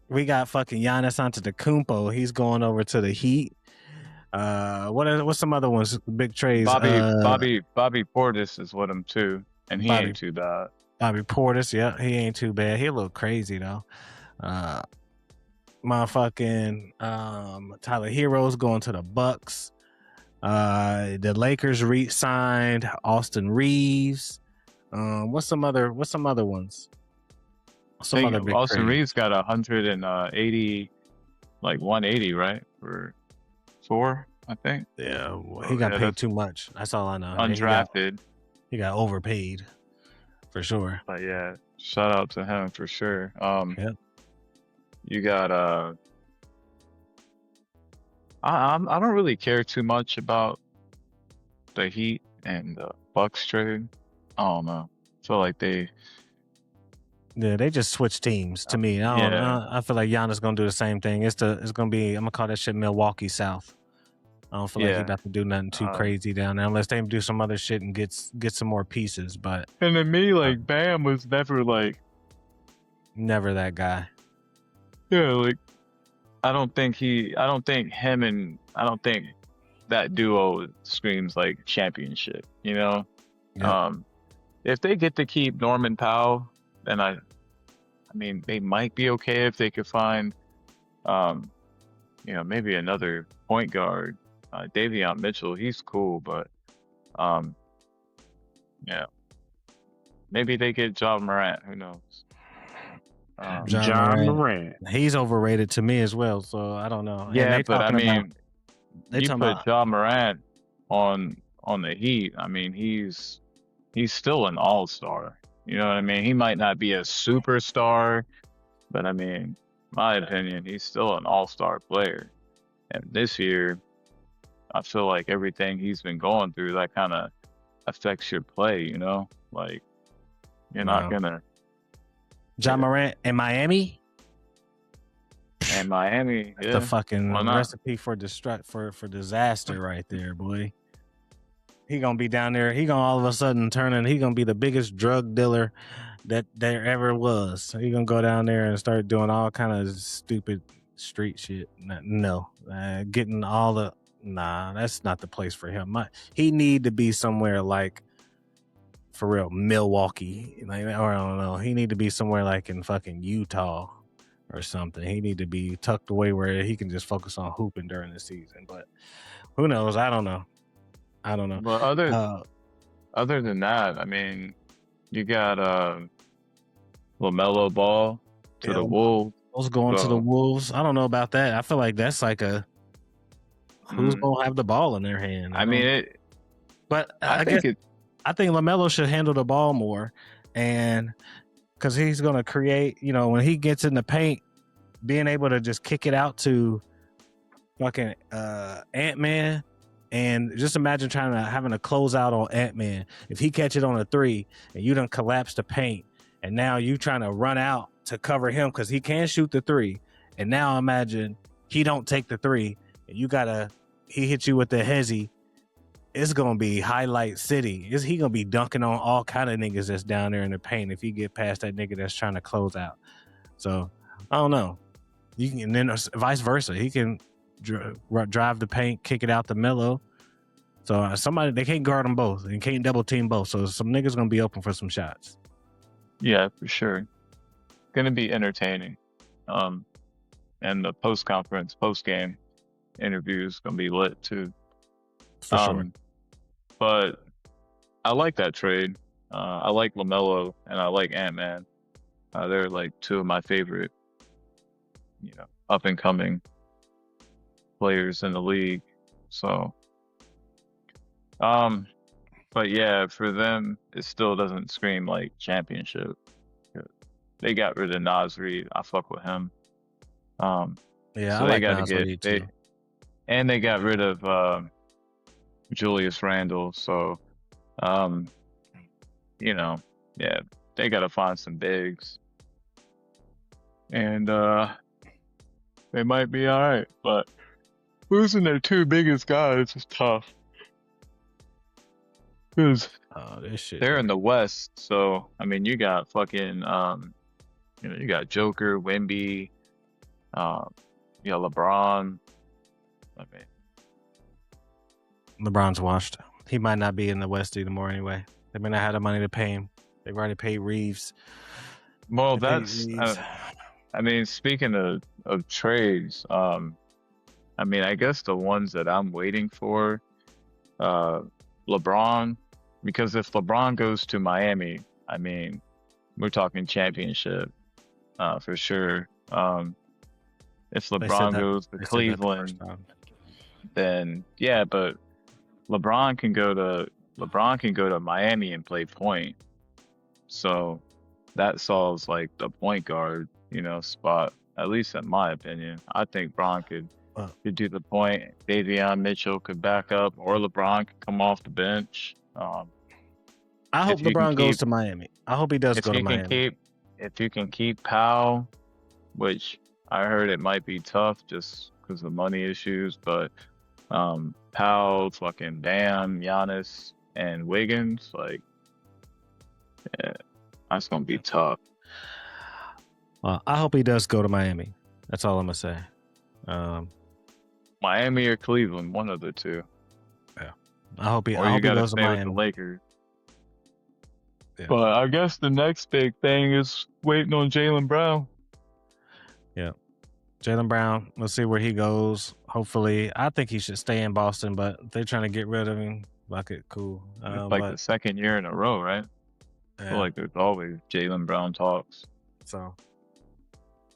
We got fucking Giannis Antetokounmpo. He's going over to the Heat. What's some other ones? Big trades. Bobby Portis is with him too, and he ain't too bad. Bobby Portis, yeah, he ain't too bad. He a little crazy though. Motherfucking Tyler Hero's going to the Bucks. The Lakers re-signed Austin Reeves. What's some other ones? Some other big Austin trades. Reeves got 180, like 180, right? For 4, I think. Yeah, well, he got paid too much. That's all I know. Undrafted. He got overpaid for sure. But yeah, shout out to him for sure. Yep. You got I don't really care too much about the Heat and the Bucks trade. I don't know. I feel like they just switched teams to me. I feel like Giannis gonna do the same thing. It's gonna be, I'm gonna call that shit Milwaukee South. I don't feel like he about to do nothing too crazy down there unless they do some other shit and get some more pieces. But and to me, like Bam was never that guy. Yeah, like I don't think that duo screams like championship, you know? Yeah. If they get to keep Norman Powell, then I mean, they might be okay if they could find, maybe another point guard. Davion Mitchell, he's cool, but, yeah, maybe they get John Morant. Who knows? John Morant. He's overrated to me as well. So I don't know. And Yeah, they but I talking about mean, they you talking put about John Morant on the Heat. I mean, he's still an all-star. You know what I mean? He might not be a superstar, but I mean, my opinion, he's still an all-star player. And this year, I feel like everything he's been going through, that kind of affects your play, you know? Like, you're not gonna. John Morant in Miami. And Miami, That's yeah, the fucking why not? recipe for disaster right there, boy. He gonna be down there. He gonna all of a sudden he gonna be the biggest drug dealer that there ever was. He gonna go down there and start doing all kind of stupid street shit. Getting all the that's not the place for him. He need to be somewhere like, for real, Milwaukee, like, or I don't know. He need to be somewhere like in fucking Utah or something. He need to be tucked away where he can just focus on hooping during the season. But who knows? I don't know. But other than that, I mean, you got LaMelo Ball to the Wolves. Wolves going to the So, Wolves. I don't know about that. I feel like that's like who's gonna have the ball in their hand. I mean, I guess think I think LaMelo should handle the ball more, and because he's gonna create. When he gets in the paint, being able to just kick it out to fucking Ant-Man. And just imagine having to close out on Ant-Man. If he catch it on a 3 and you done collapse the paint, and now you trying to run out to cover him because he can shoot the 3. And now imagine he don't take the 3 and he hits you with the hezzy. It's gonna be highlight city. He gonna be dunking on all kind of niggas that's down there in the paint if he get past that nigga that's trying to close out. So I don't know. You can, and then vice versa. He can drive the paint, kick it out to Melo. So they can't guard them both and can't double team both. So some niggas gonna be open for some shots. yeah, for sure, gonna be entertaining. And the post game interviews gonna be lit too. For sure. But I like that trade. I like LaMelo and I like Ant-Man. They're like two of my favorite, up and coming players in the league. So, but yeah, for them, it still doesn't scream like championship. They got rid of Nas Reed. I fuck with him. Yeah, so I like Nas Reed too. And they got rid of Julius Randle. So, yeah, they got to find some bigs, and they might be all right. But losing their two biggest guys is tough because this shit. They're in the West. So I mean, you got fucking you got Joker, Wemby, LeBron. I mean, LeBron's washed. He might not be in the West anymore anyway. They may not have the money to pay him. They've already paid Reeves. Well, I mean, speaking of trades, I mean, I guess the ones that I'm waiting for, LeBron, because if LeBron goes to Miami, I mean, we're talking championship, for sure. If LeBron goes to Cleveland, then yeah, but LeBron can go to Miami and play point. So that solves like the point guard, spot, at least in my opinion. I think Bron could do the point. Davion Mitchell could back up, or LeBron could come off the bench. I hope LeBron goes to Miami. I hope he does go to Miami. If you can keep Powell, which I heard it might be tough just because of money issues, but Powell, fucking Bam, Giannis, and Wiggins, like, yeah, that's gonna be tough. Well, I hope he does go to Miami. That's all I'm gonna say. Miami or Cleveland, one of the two. I hope he Or you got to goes to stay with the Miami. Lakers. Yeah. But I guess the next big thing is waiting on Jaylen Brown. Yeah. Jaylen Brown, let's see where he goes. Hopefully, I think he should stay in Boston, but if they're trying to get rid of him. Fuck it, cool. It's like the second year in a row, right? I feel like there's always Jaylen Brown talks. So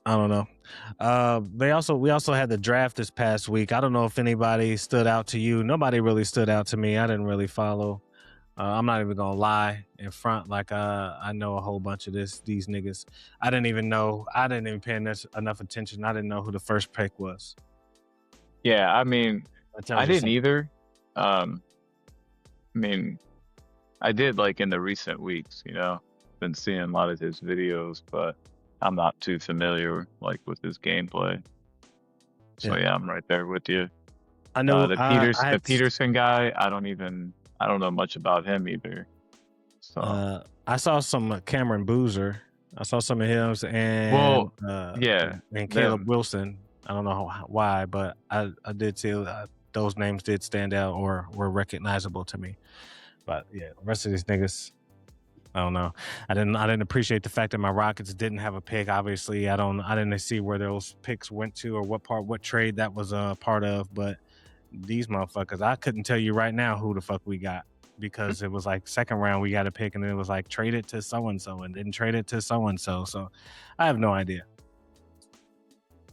I don't know. We also had the draft this past week. I don't know if anybody stood out to you. Nobody really stood out to me. I didn't really follow. I'm not even gonna lie in front. Like I know a whole bunch of these niggas. I didn't even pay enough attention. I didn't know who the first pick was. Yeah, I mean, I didn't something. either. I mean, I did like in the recent weeks, been seeing a lot of his videos, but I'm not too familiar like with his gameplay. So yeah, I'm right there with you. I know the Peterson guy. I don't know much about him either. So I saw some Cameron Boozer. I saw some of him and and Caleb Wilson. I don't know why, but I did see those names did stand out or were recognizable to me. But yeah, the rest of these niggas, I don't know. I didn't appreciate the fact that my Rockets didn't have a pick. Obviously, I didn't see where those picks went to or what trade that was a part of. But these motherfuckers, I couldn't tell you right now who the fuck we got because it was like second round we got a pick and then it was like trade it to so and so and then trade it to so and so. So I have no idea.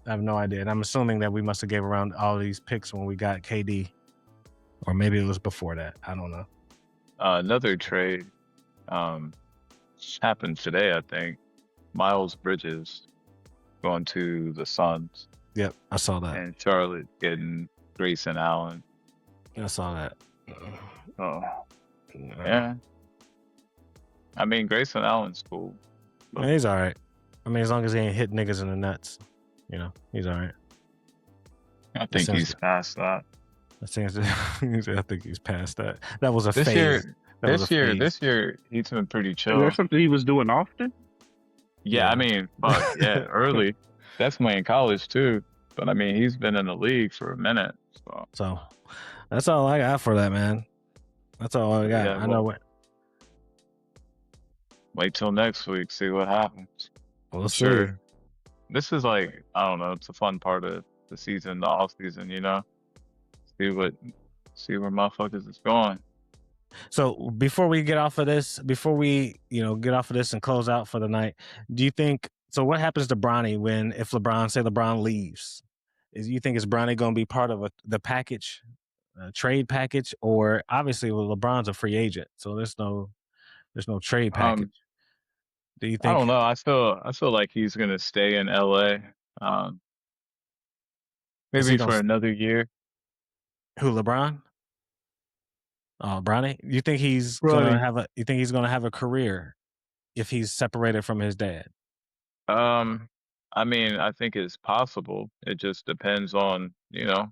And I'm assuming that we must have gave around all these picks when we got KD, or maybe it was before that. I don't know. Another trade happened today, I think. Miles Bridges going to the Suns. Yep, I saw that. And Charlotte getting Grayson Allen. I saw that. Yeah. I mean, Grayson Allen's cool. Man, he's all right. I mean, as long as he ain't hit niggas in the nuts, he's all right. I think he's past that. I think he's past that. That was a this phase. This year, he's been pretty chill. Is there something he was doing often? Yeah, I mean, early. Definitely in college too. But I mean, he's been in the league for a minute. So that's all I got for that, man. That's all I got. Yeah, I know what. Wait till next week, see what happens. We'll see. This is like, I don't know, it's a fun part of the season, the off season, See where motherfuckers is going. So before we get off of this, and close out for the night, do you think so? What happens to Bronny if LeBron leaves? You think is Bronny going to be part of the package, trade package, or obviously LeBron's a free agent, so there's no trade package. Do you think? I don't know. I feel like he's gonna stay in LA. Maybe for another year. Who, LeBron? Oh, Bronny. You think he's gonna have a career if he's separated from his dad? I mean, I think it's possible. It just depends on, the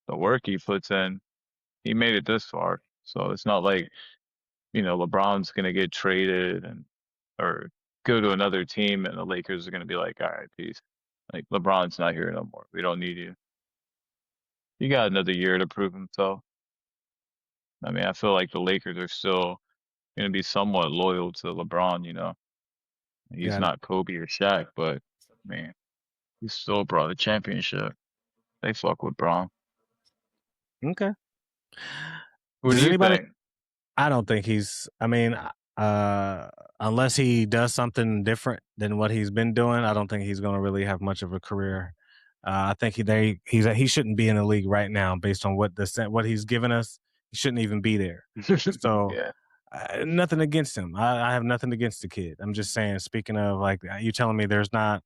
work he puts in. He made it this far. So it's not like, LeBron's going to get traded or go to another team and the Lakers are going to be like, all right, peace. Like, LeBron's not here no more. We don't need you. You got another year to prove himself. I mean, I feel like the Lakers are still going to be somewhat loyal to LeBron, He's not Kobe or Shaq, but, man, he still brought a championship. They fuck with Bron. Okay. Who do you think? I don't think he's. I mean, unless he does something different than what he's been doing, I don't think he's going to really have much of a career. I think he shouldn't be in the league right now, based on what he's given us. He shouldn't even be there. So, nothing against him. I have nothing against the kid. I'm just saying. Speaking of, like, you telling me there's not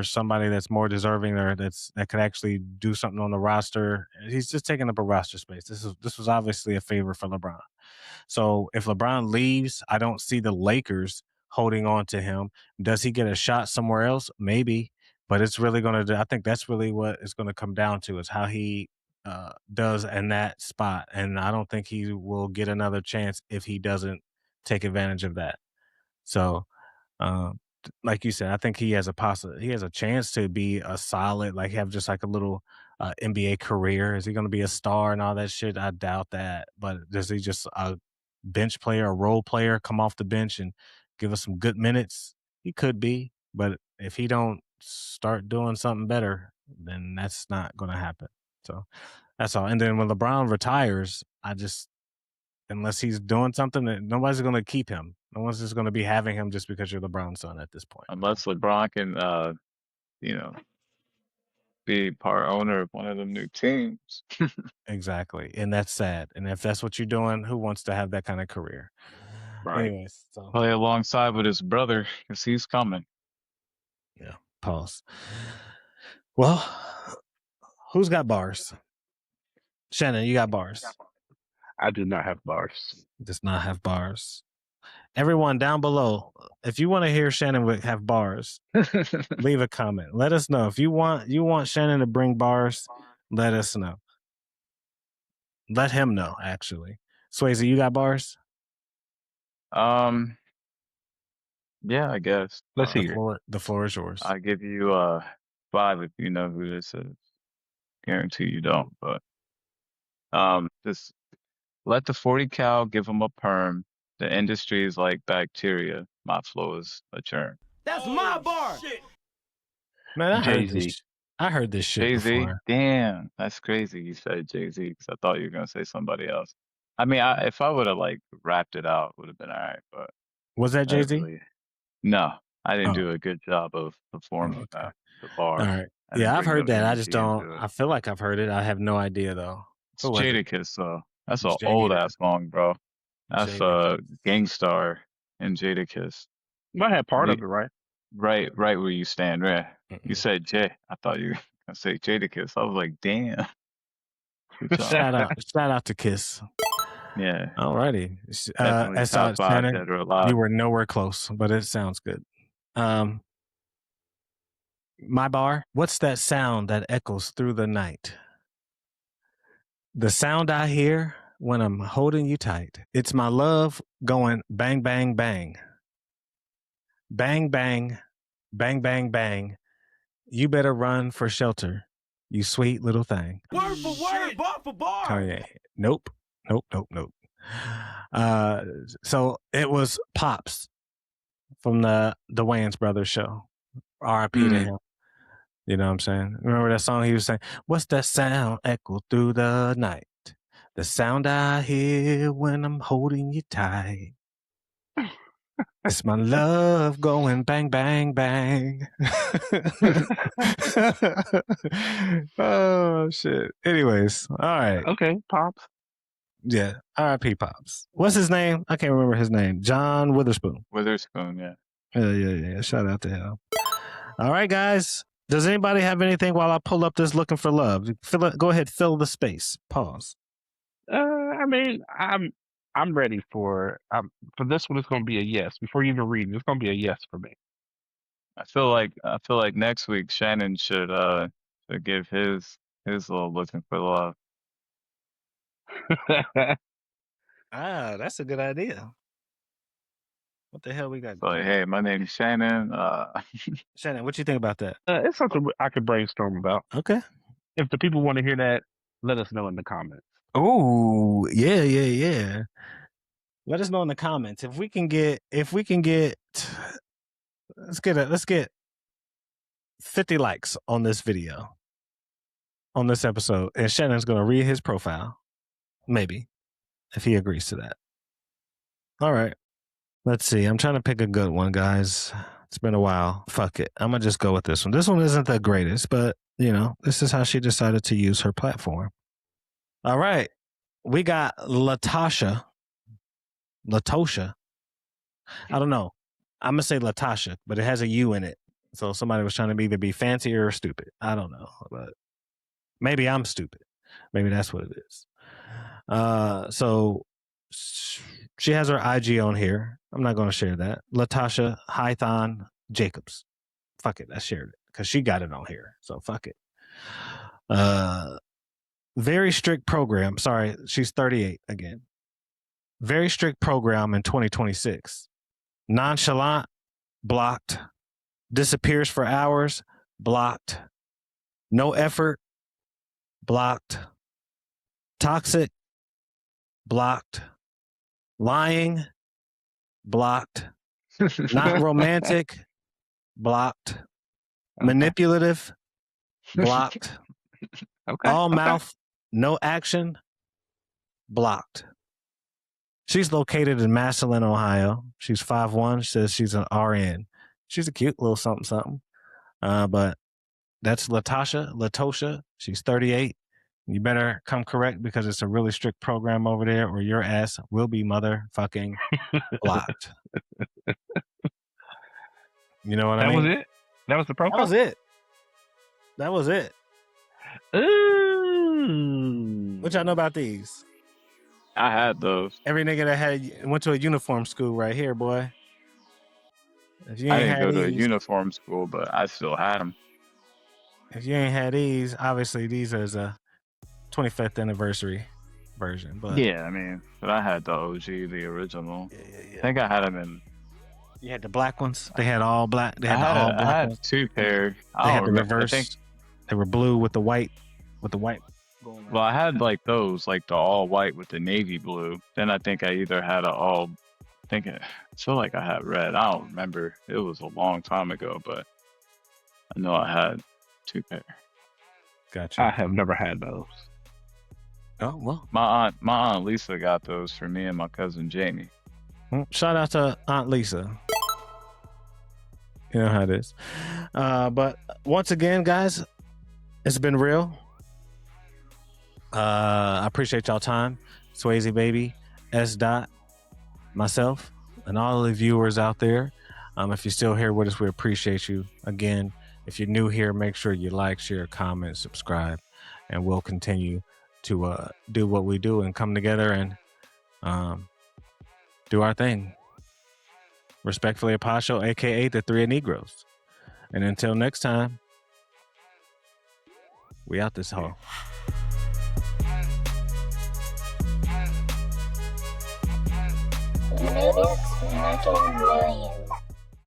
somebody that's more deserving or that could actually do something on the roster. He's just taking up a roster space. This was obviously a favor for LeBron. So if LeBron leaves, I don't see the Lakers holding on to him. Does he get a shot somewhere else? Maybe, but it's really I think that's really what it's going to come down to is how he does in that spot. And I don't think he will get another chance if he doesn't take advantage of that. So like you said, I think he has a chance to be a solid, like have just like a little NBA career. Is he going to be a star and all that shit? I doubt that. But is he just a bench player, a role player, come off the bench and give us some good minutes? He could be, but if he don't start doing something better, then that's not going to happen. So that's all. And then when LeBron retires, unless he's doing something, that nobody's going to keep him. No one's just going to be having him just because you're LeBron's son at this point. Unless LeBron can, be part owner of one of them new teams. Exactly. And that's sad. And if that's what you're doing, who wants to have that kind of career? Right. Anyways, so Play alongside with his brother because he's coming. yeah, pause. Well, who's got bars? Shannon, you got bars. I do not have bars. Does not have bars. Everyone down below, if you want to hear Shannon have bars, leave a comment. Let us know. If you want Shannon to bring bars, let us know. Let him know, actually. Swayze, you got bars? Yeah, I guess. Let's hear it. The floor is yours. I give you 5 if you know who this is. Guarantee you don't, but just let the 40 cal give him a perm. The industry is like bacteria. My flow is a germ. That's my bar. Man, Jay-Z. I heard this shit Jay-Z? before. Damn, that's crazy. You said Jay-Z because I thought you were gonna say somebody else. I mean, if I would have like rapped it out, it would have been all right. But Was that I didn't Jay-Z? really- No, I didn't Oh. do a good job of performing Okay. the bar. All right. I didn't Yeah, I've bring heard no that. I just energy into don't. it. I feel like I've heard it. I have no idea though. It's Who was it? Jadakiss, though. That's an It's old Jadakiss. ass song, bro. That's Jadakiss. Gangstar and Jadakiss. I had part of it, right? Right where you stand, right? You Mm-mm. said Jay. I thought you were gonna say Jadakiss. I was like, damn. Good job. Shout out to Kiss. Yeah, Alrighty. definitely top 5 Shannon, dead or alive. you were nowhere close, but it sounds good. My bar. What's that sound that echoes through the night? The sound I hear when I'm holding you tight. It's my love going bang, bang, bang. Bang, bang, bang, bang, bang. You better run for shelter, you sweet little thing. Word for word, bar for bar. Kanye. Nope. So it was Pops from the Wayans Brothers show. R.I.P. to him. You know what I'm saying? Remember that song he was saying? What's that sound echo through the night? The sound I hear when I'm holding you tight. It's my love going bang, bang, bang. Oh, shit. Anyways, all right. Okay, Pops. Yeah, R.I.P. Pops. What's his name? I can't remember his name. John Witherspoon. Witherspoon, yeah. Yeah. Shout out to him. All right, guys. Does anybody have anything while I pull up this Looking for Love? Go ahead, fill the space. Pause. I mean, I'm ready for this one. It's going to be a yes. Before you even read it, it's going to be a yes for me. I feel like next week Shannon should give his little Looking for Love. That's a good idea. What the hell we got? So, hey, my name's Shannon. Shannon, what you think about that? It's something I could brainstorm about. Okay. If the people want to hear that, let us know in the comments. Oh, yeah. Let us know in the comments if we can get let's get 50 likes on this video, on this episode, and Shannon's gonna read his profile, maybe, if he agrees to that. All right. Let's see. I'm trying to pick a good one, guys. It's been a while. Fuck it. I'm gonna just go with this one. This one isn't the greatest, but this is how she decided to use her platform. All right. We got Latosha. I don't know. I'm going to say Latasha, but it has a U in it. So somebody was trying to either be fancy or stupid. I don't know. But maybe I'm stupid. Maybe that's what it is. So she has her IG on here. I'm not going to share that. Latasha Hython Jacobs. Fuck it. I shared it because she got it on here. So fuck it. Very strict program. Sorry, she's 38 again. Very strict program in 2026. Nonchalant, blocked, Disappears for hours, blocked. No effort, blocked. Toxic, blocked. Lying, blocked. Not romantic, blocked. Okay. Manipulative, blocked. Okay. All okay. mouth, no action, blocked. She's located in Massillon, Ohio. She's 5'1". Says she's an RN. She's a cute little something something. But that's Latosha. She's 38. You better come correct because it's a really strict program over there, or your ass will be motherfucking blocked. You know what I That mean? was it. That was the profile. That was it. Ooh. What y'all know about these? I had those. Every nigga that went to a uniform school right here, boy. If you I ain't didn't had go to a these, uniform school, but I still had them. if you ain't had these, obviously these are a 25th anniversary version. But Yeah, I mean, but I had the OG, the original. I think I had them in. you had the black ones. They had all black. They had I the all black had ones. 2 pair. They I had don't the remember. reverse. I think, They were blue with the white. well, I had like those, like the all white with the navy blue. Then I think I either had I feel like I had red. I don't remember. It was a long time ago, but I know I had 2 pair. Gotcha. I have never had those. Oh well. My aunt Lisa got those for me and my cousin Jamie. Shout out to Aunt Lisa. You know how it is. But once again, guys, it's been real. I appreciate y'all time. Swayze Baby, S. Dot, myself, and all the viewers out there. If you're still here with us, we appreciate you. Again, if you're new here, make sure you like, share, comment, subscribe, and we'll continue to do what we do and come together and do our thing. Respectfully, a Pod Show, aka the Three of Negroes. And until next time, we out this hole. Millions, fucking millions.